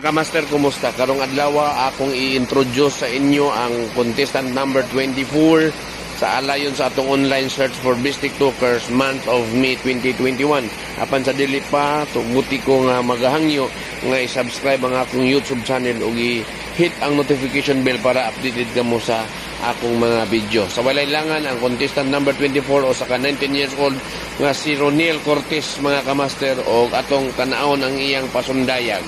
kamaster, kumusta? Karong adlaw akong i-introduce sa inyo ang contestant number 24 sa alayon sa atong online search for Best TikTokers month of May 2021. Apan sa dili pa, tuguti ko nga magahangyo nga i-subscribe ang akong YouTube channel ug i-hit ang notification bell para updated kamo sa akong mga video. Sa walay langan, ang contestant number 24 o saka 19 years old nga si Ronel Cortez, mga kamaster, o atong tanaon ang iyang pasundayag.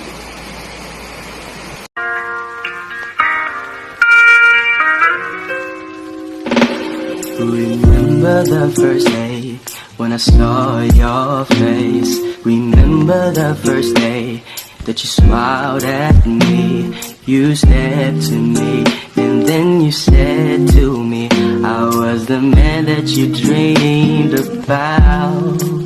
Remember the first day when I saw your face. Remember the first day that you smiled at me. You stepped to me and then you said to me, I was the man that you dreamed about.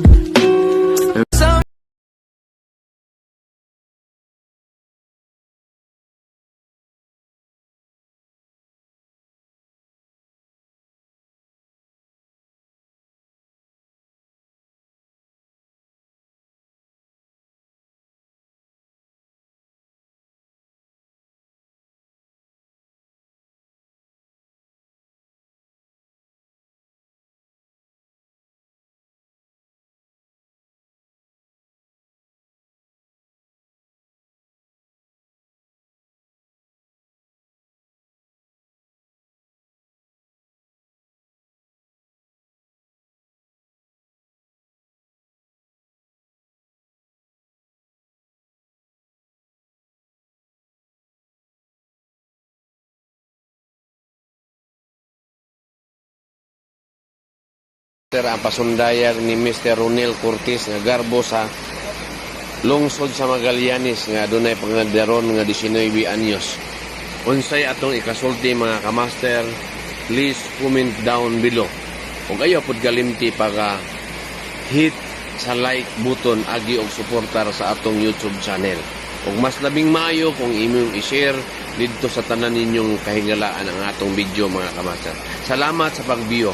Ang pasundayag ni Mr. Ronel Cortez nga garbo sa lungsod sa Magallanes nga dunay pangadaron nga 19 anyos. Unsay atong ikasulti, mga kamaster? Please comment down below. Ug ayaw pud kalimti pag hit sa like button agi og suportar sa atong YouTube channel. Ug mas labing maayo kung imong i-share didto sa tanan ninyong kahingalaan ang atong video, mga kamaster. Salamat sa pag-view.